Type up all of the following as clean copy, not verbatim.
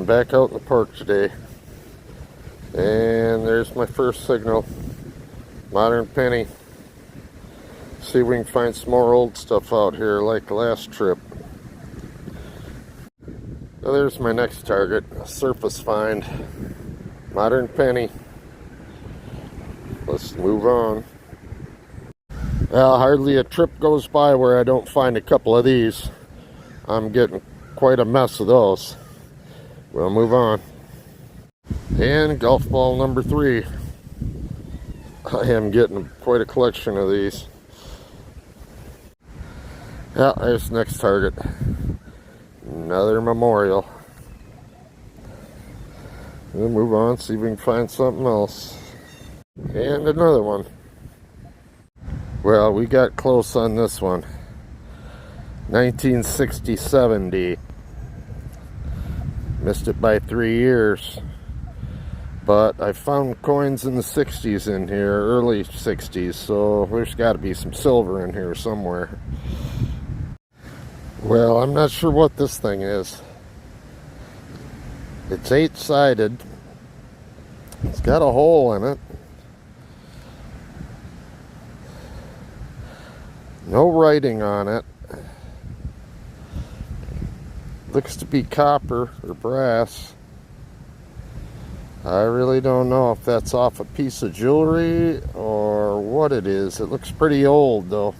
I'm back out in the park today, and there's my first signal, modern penny. See if we can find some more old stuff out here like the last trip. Now there's my next target, a surface find, modern penny. Let's move on. Well, hardly a trip goes by where I don't find a couple of these. I'm getting quite a mess of those. We'll move on. And golf ball number 3. I am getting quite a collection of these. Yeah, there's the next target. Another memorial. We'll move on, see if we can find something else. And another one. Well, we got close on this one. 1960-70. Missed it by 3 years. But I found coins in the 60s in here, early 60s, so there's got to be some silver in here somewhere. Well, I'm not sure what this thing is. It's 8-sided. It's got a hole in it. No writing on it. Looks to be copper or brass. I really don't know if that's off a piece of jewelry or what it is. It looks pretty old though.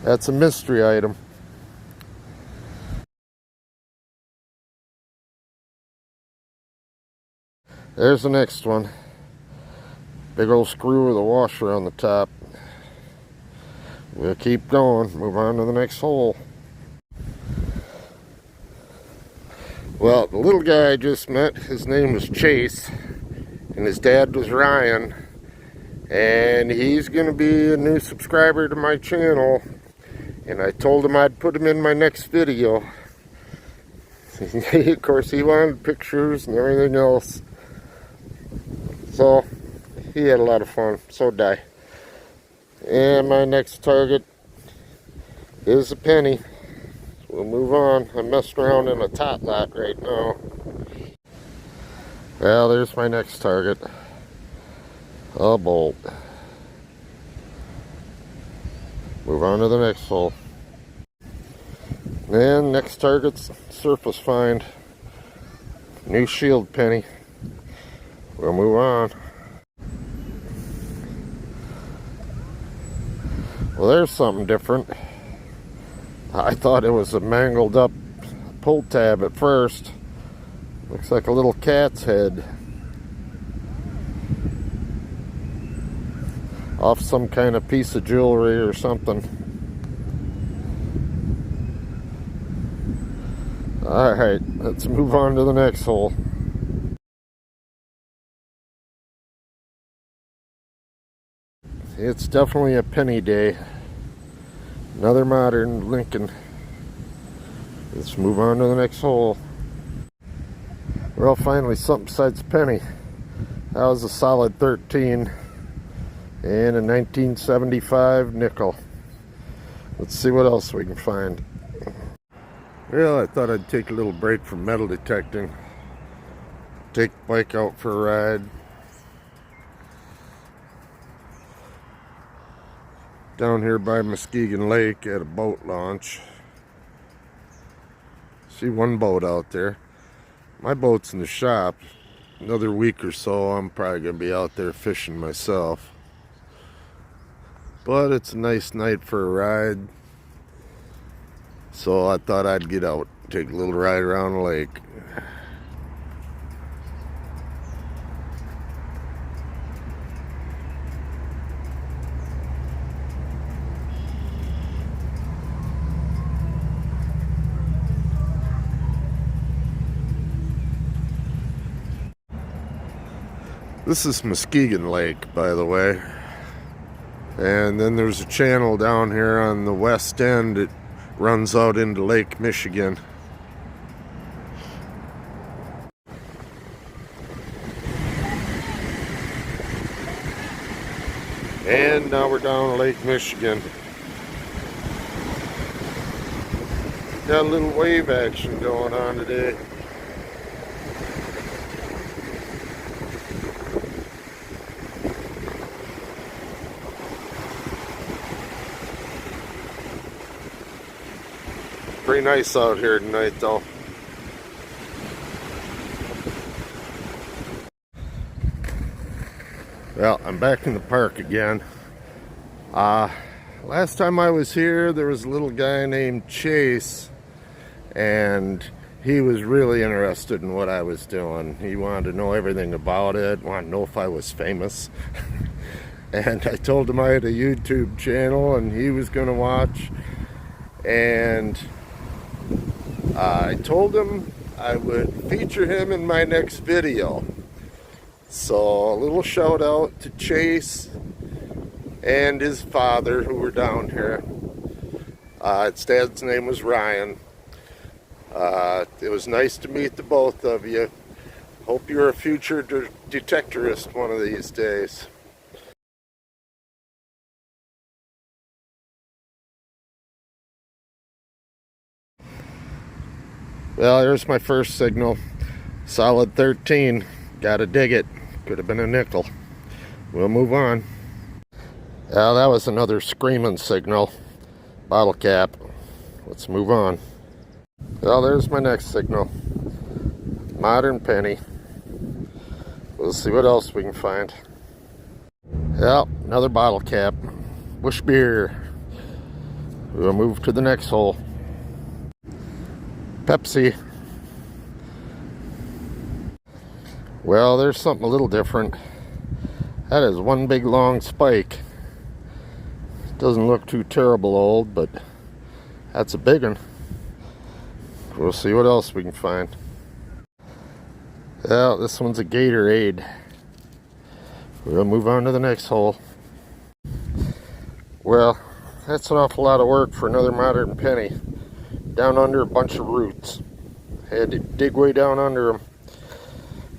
That's a mystery item. There's the next one. Big old screw with a washer on the top. We'll keep going. Move on to the next hole. Well, the little guy I just met, his name was Chase, and his dad was Ryan, and he's going to be a new subscriber to my channel, and I told him I'd put him in my next video. Of course, he wanted pictures and everything else, so he had a lot of fun, so did I. And my next target is a penny. We'll move on. I'm messing around in a tot lot right now. Well, there's my next target. A bolt. Move on to the next hole. And next target's surface find. New shield penny. We'll move on. Well, there's something different. I thought it was a mangled up pull tab at first. Looks like a little cat's head. Off some kind of piece of jewelry or something. Alright, let's move on to the next hole. It's definitely a penny day. Another modern Lincoln. Let's move on to the next hole. Well, finally something besides a penny. That was a solid 13 and a 1975 nickel. Let's see what else we can find. Well, I thought I'd take a little break from metal detecting. Take the bike out for a ride. Down here by Muskegon Lake at a boat launch. See one boat out there. My boat's in the shop. Another week or so I'm probably going to be out there fishing myself. But it's a nice night for a ride. So I thought I'd get out, take a little ride around the lake. This is Muskegon Lake, by the way. And then there's a channel down here on the west end. It runs out into Lake Michigan. And now we're down Lake Michigan. Got a little wave action going on today. Pretty nice out here tonight though. Well, I'm back in the park again. Last time I was here, there was a little guy named Chase, and he was really interested in what I was doing. He wanted to know everything about it, wanted to know if I was famous. And I told him I had a YouTube channel and he was going to watch. And I told him I would feature him in my next video. So a little shout out to Chase and his father who were down here. His dad's name was Ryan. It was nice to meet the both of you. Hope you're a future detectorist one of these days. Well, here's my first signal. Solid 13. Gotta dig it. Could have been a nickel. We'll move on. Yeah, that was another screaming signal. Bottle cap. Let's move on. Well, there's my next signal. Modern penny. We'll see what else we can find. Yeah, another bottle cap. Bush beer. We'll move to the next hole. Pepsi. Well, there's something a little different. That is one big long spike. Doesn't look too terrible old, but that's a big one. We'll see what else we can find. Yeah, this one's a Gatorade. We'll move on to the next hole. Well, that's an awful lot of work for another modern penny. Down under a bunch of roots. Had to dig way down under them.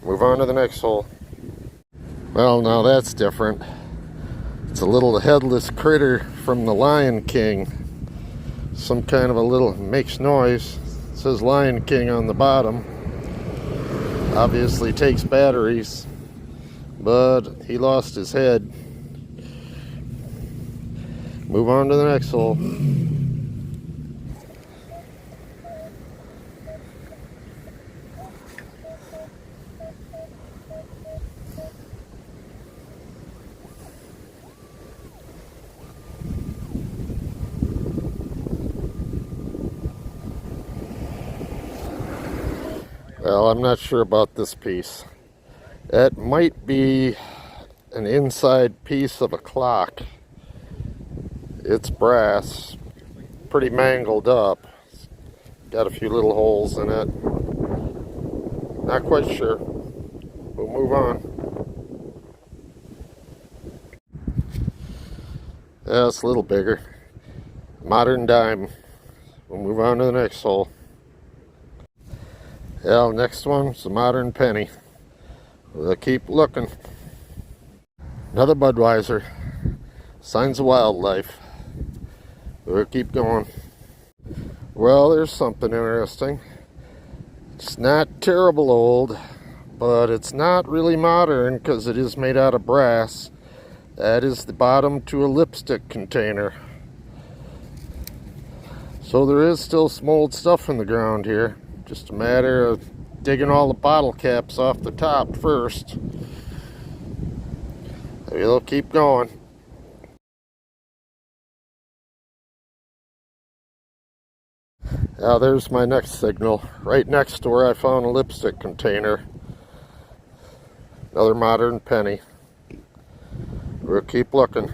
Move on to the next hole. Well, now that's different. It's a little headless critter from the Lion King. Some kind of a little, makes noise. It says Lion King on the bottom. Obviously takes batteries, but he lost his head. Move on to the next hole. Well, I'm not sure about this piece. It might be an inside piece of a clock. It's brass, pretty mangled up. Got a few little holes in it. Not quite sure. We'll move on. Yeah, it's a little bigger. Modern dime. We'll move on to the next hole. Yeah, next one's a modern penny. We'll keep looking. Another Budweiser. Signs of wildlife. We'll keep going. Well, there's something interesting. It's not terrible old, but it's not really modern because it is made out of brass. That is the bottom to a lipstick container. So there is still some old stuff in the ground here. Just a matter of digging all the bottle caps off the top first. We'll keep going. Now there's my next signal. Right next to where I found a lipstick container. Another modern penny. We'll keep looking.